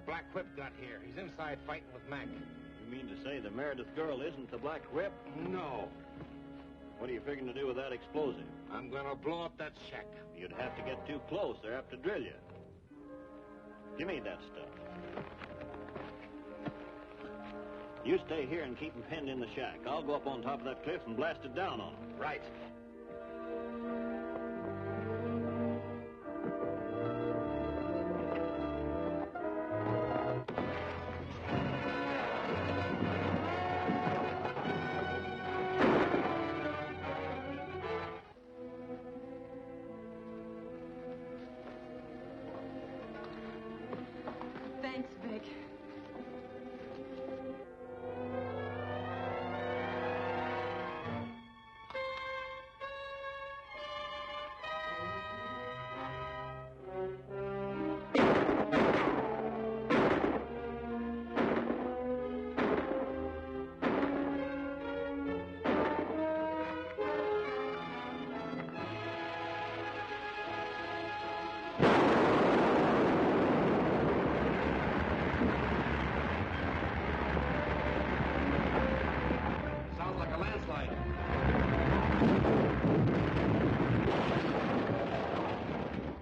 that Black Whip got here. He's inside fighting with Mac. You mean to say the Meredith girl isn't the Black Whip? No. What are you figuring to do with that explosive? I'm gonna blow up that shack. You'd have to get too close. They're apt to drill you. Give me that stuff. You stay here and keep them pinned in the shack. I'll go up on top of that cliff and blast it down on them. Right. Thanks, Vic. Sounds like a landslide.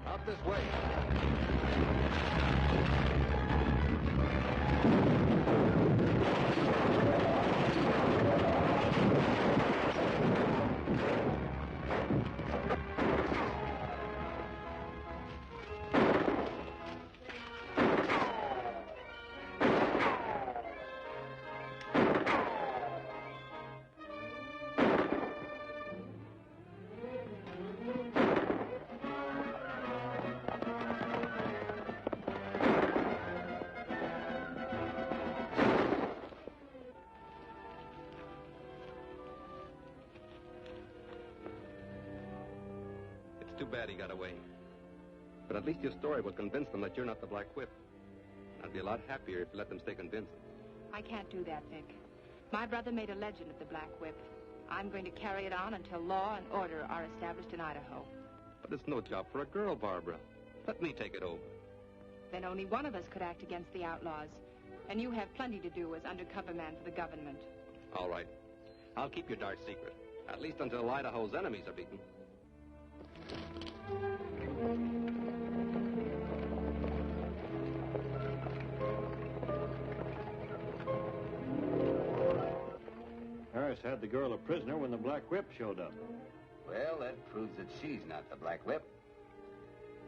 Out this way. It's too bad he got away. But at least your story will convince them that you're not the Black Whip. I'd be a lot happier if you let them stay convinced. I can't do that, Vic. My brother made a legend of the Black Whip. I'm going to carry it on until law and order are established in Idaho. But it's no job for a girl, Barbara. Let me take it over. Then only one of us could act against the outlaws. And you have plenty to do as undercover man for the government. All right. I'll keep your dark secret. At least until Idaho's enemies are beaten. Harris had the girl a prisoner when the Black Whip showed up. Well, that proves that she's not the Black Whip.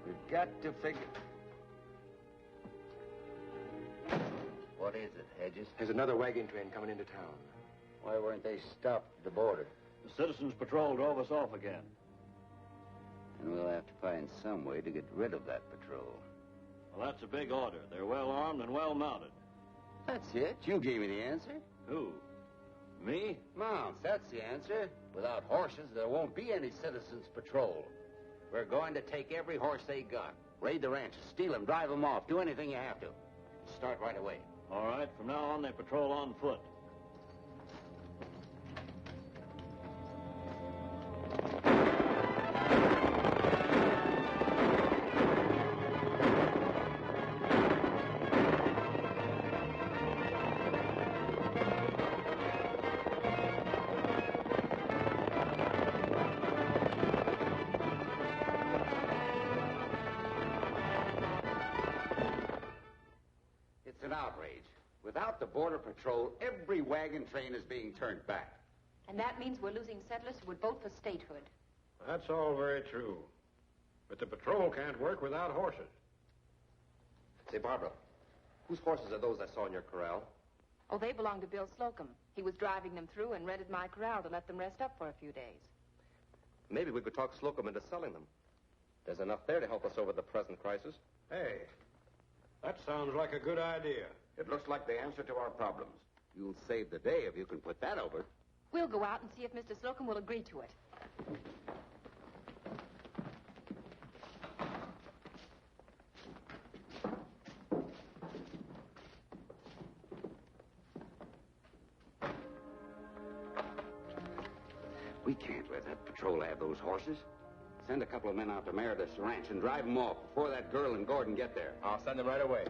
We've got to figure... What is it, Hedges? There's another wagon train coming into town. Why weren't they stopped at the border? The Citizens Patrol drove us off again. And we'll have to find some way to get rid of that patrol. Well, that's a big order. They're well armed and well mounted. That's it. You gave me the answer. Who? Me? Mounts, that's the answer. Without horses, there won't be any Citizens Patrol. We're going to take every horse they got. Raid the ranches, steal them, drive them off, do anything you have to. Start right away. All right, from now on, they patrol on foot. It's an outrage. Without the Border Patrol, every wagon train is being turned back. And that means we're losing settlers who would vote for statehood. That's all very true. But the patrol can't work without horses. Say, Barbara, whose horses are those I saw in your corral? Oh, they belong to Bill Slocum. He was driving them through and rented my corral to let them rest up for a few days. Maybe we could talk Slocum into selling them. There's enough there to help us over the present crisis. Hey, that sounds like a good idea. It looks like the answer to our problems. You'll save the day if you can put that over. We'll go out and see if Mr. Slocum will agree to it. We can't let that patrol have those horses. Send a couple of men out to Meredith's ranch and drive them off before that girl and Gordon get there. I'll send them right away.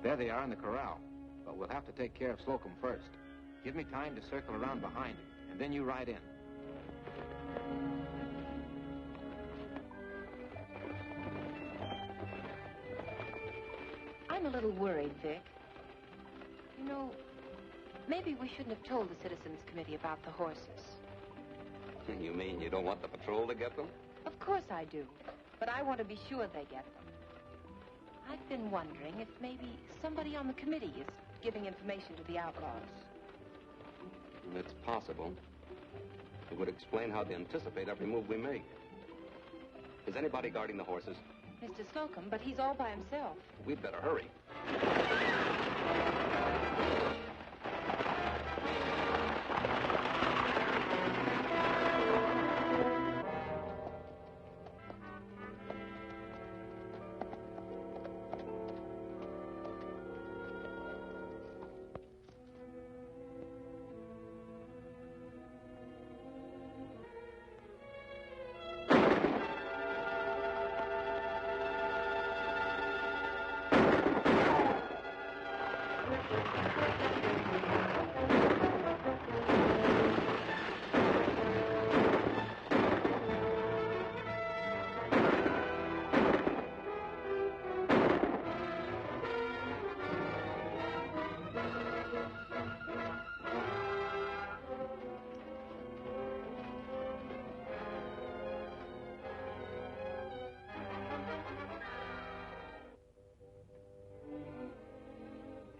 There they are in the corral. But we'll have to take care of Slocum first. Give me time to circle around behind him, and then you ride in. I'm a little worried, Vic. You know, maybe we shouldn't have told the Citizens Committee about the horses. You mean you don't want the patrol to get them? Of course I do. But I want to be sure they get them. I've been wondering if maybe somebody on the committee is giving information to the outlaws. It's possible. It would explain how they anticipate every move we make. Is anybody guarding the horses? Mr. Slocum, but he's all by himself. We'd better hurry.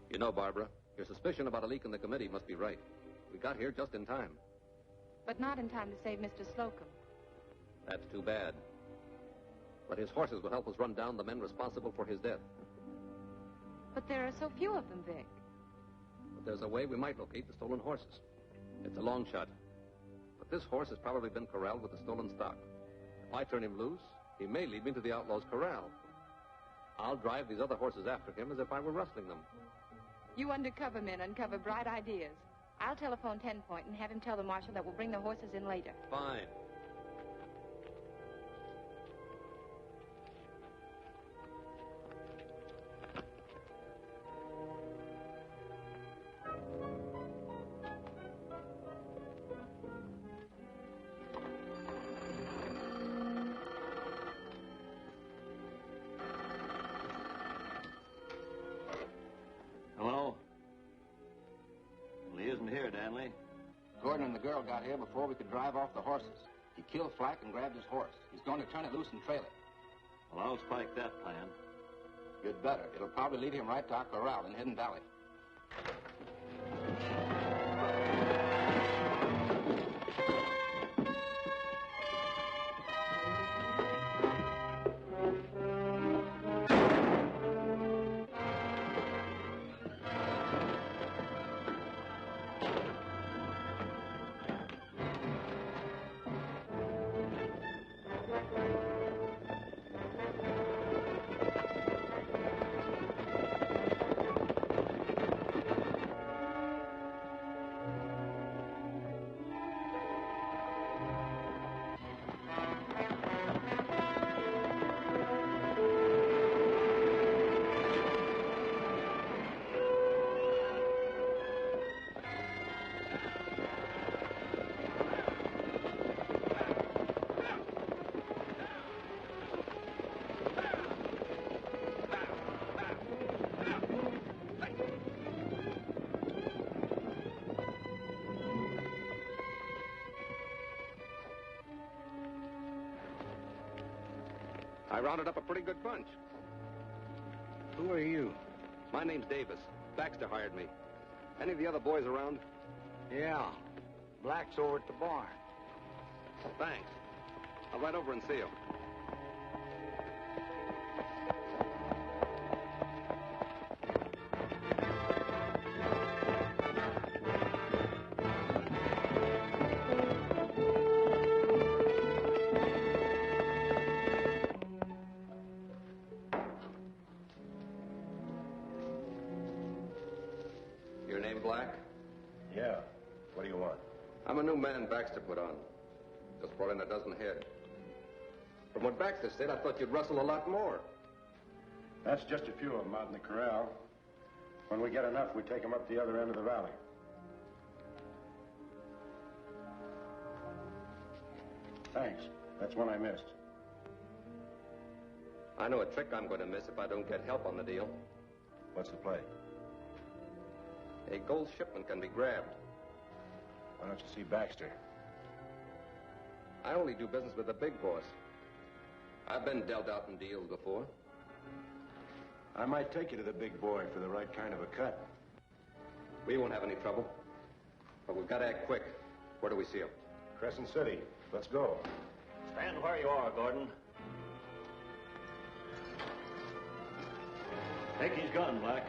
You know, Barbara, your suspicion about a leak in the committee must be right. We got here just in time. But not in time to save Mr. Slocum. That's too bad. But his horses will help us run down the men responsible for his death. But there are so few of them, Vic. But there's a way we might locate the stolen horses. It's a long shot. But this horse has probably been corralled with the stolen stock. If I turn him loose, he may lead me to the outlaw's corral. I'll drive these other horses after him as if I were rustling them. You undercover men uncover bright ideas. I'll telephone 10 Point and have him tell the marshal that we'll bring the horses in later. Fine. Hello? Well, he isn't here, Danley. Gordon and the girl got here before we could drive off the horses. He killed Flack and grabbed his horse. He's going to turn it loose and trail it. Well, I'll spike that plan. You'd better. It'll probably lead him right to our corral in Hidden Valley. I rounded up a pretty good bunch. Who are you? My name's Davis. Baxter hired me. Any of the other boys around? Yeah. Black's over at the barn. Thanks. I'll ride over and see him. Your name Black? Yeah. What do you want? I'm a new man Baxter put on. Just brought in a dozen head. From what Baxter said, I thought you'd rustle a lot more. That's just a few of them out in the corral. When we get enough, we take them up the other end of the valley. Thanks. That's one I missed. I know a trick I'm going to miss if I don't get help on the deal. What's the play? A gold shipment can be grabbed. Why don't you see Baxter? I only do business with the big boss. I've been dealt out in deals before. I might take you to the big boy for the right kind of a cut. We won't have any trouble. But we've got to act quick. Where do we see him? Crescent City. Let's go. Stand where you are, Gordon. Take his gun, Black.